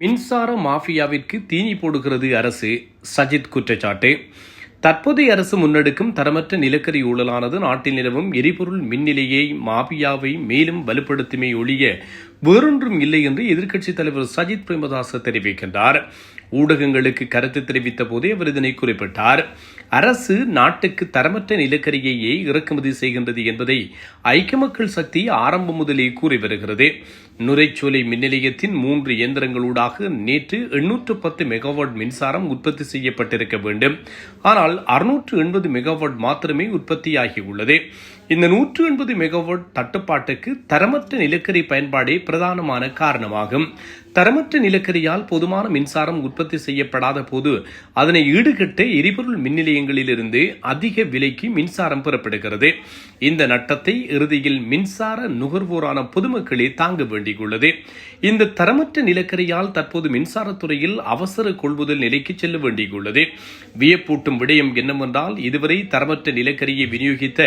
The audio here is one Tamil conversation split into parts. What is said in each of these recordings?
மின்சார மாஃபியாவிற்கு தீனி போடுகிறது அரசு, சஜித் குற்றச்சாட்டு. தற்போதைய அரசு முன்னெடுக்கும் தரமற்ற நிலக்கரி ஊழலானது நாட்டில் நிலவும் எரிபொருள் மின்னிலையை மாஃபியாவை மேலும் வலுப்படுத்துமே ஒழிய வேறொன்றும் இல்லை என்று எதிர்க்கட்சித் தலைவர் சஜித் பிரேமதாச தெரிவிக்கின்றார். ஊடகங்களுக்கு கருத்து தெரிவித்த போதே அவர் இதனை குறிப்பிட்டார். அரசு நாட்டுக்கு தரமற்ற நிலக்கரியையே இறக்குமதி செய்கின்றது என்பதை ஐக்கிய மக்கள் சக்தி ஆரம்பம் முதலே கூறி வருகிறது. நுரைச்சோலை மின் நிலையத்தின் 3 இயந்திரங்களூடாக நேற்று 810 மெகாவாட் மின்சாரம் உற்பத்தி செய்யப்பட்டிருக்க வேண்டும். ஆனால் 680 மெகாவாட் மாத்திரமே உற்பத்தியாகியுள்ளது. இந்த 180 மெகாவாட் தட்டுப்பாட்டுக்கு தரமற்ற நிலக்கரி பயன்பாடே பிரதானமான காரணமாகும். தரமற்ற நிலக்கரியால் போதுமான மின்சாரம் உற்பத்தி செய்யப்படாத போது அதனை ஈடுகட்ட எரிபொருள் மின் நிலையங்களிலிருந்து அதிக விலைக்கு மின்சாரம் பெறப்படுகிறது. இந்த நட்டத்தை இறுதியில் மின்சார நுகர்வோரான பொதுமக்களே தாங்க வேண்டியுள்ளது. இந்த தரமற்ற நிலக்கரியால் தற்போது மின்சாரத்துறையில் அவசர கொள்முதல் நிலைக்கு செல்ல வேண்டியுள்ளது. வியப்பூட்டும் விடயம் என்னவென்றால், இதுவரை தரமற்ற நிலக்கரியை விநியோகித்த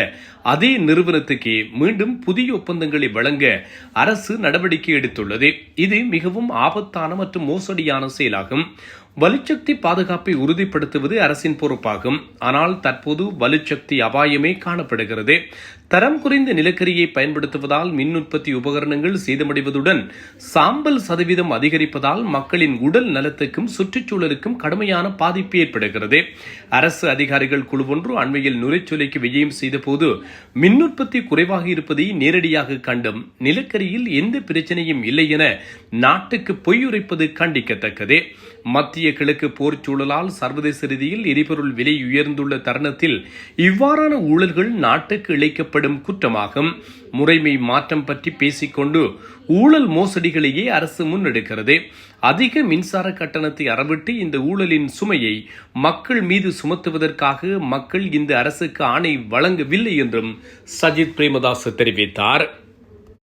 அதே நிறுவனத்துக்கே மீண்டும் புதிய ஒப்பந்தங்களை வழங்க அரசு நடவடிக்கை எடுத்துள்ளது. இது மிகவும் ஆபத்தான மற்றும் மோசடியான செயலாகும். வலுச்சக்தி பாதுகாப்பை உறுதிப்படுத்துவது அரசின் பொறுப்பாகும். ஆனால் தற்போது வலுச்சக்தி அபாயமே காணப்படுகிறது. தரம் குறைந்த நிலக்கரியை பயன்படுத்துவதால் மின் உற்பத்தி உபகரணங்கள் சேதமடைவதுடன் சாம்பல் சதவீதம் அதிகரிப்பதால் மக்களின் உடல் நலத்துக்கும் சுற்றுச்சூழலுக்கும் கடுமையான பாதிப்பு ஏற்படுகிறது. அரசு அதிகாரிகள் குழு ஒன்று அண்மையில் நுரைச்சோலைக்கு விஜயம் செய்த போது மின் உற்பத்தி குறைவாக இருப்பதை நேரடியாக கண்டும் நிலக்கரியில் எந்த பிரச்சனையும் இல்லை என நாட்டுக்கு பொய்யுரைப்பது கண்டிக்கத்தக்கது. மத்திய கிழக்கு போர் சூழலால் சர்வதேச ரீதியில் எரிபொருள் விலை உயர்ந்துள்ள தருணத்தில் இவ்வாறான ஊழல்கள் நாட்டுக்கு இழைக்கப்படும் குற்றமாகும். முறைமை மாற்றம் பற்றி பேசிக்கொண்டு ஊழல் மோசடிகளையே அரசு முன்னெடுக்கிறது. அதிக மின்சார கட்டணத்தை அறவிட்டு இந்த ஊழலின் சுமையை மக்கள் மீது சுமத்துவதற்காக மக்கள் இந்த அரசுக்கு ஆணை வழங்கவில்லை என்றும் சஜித் பிரேமதாச தெரிவித்தார்.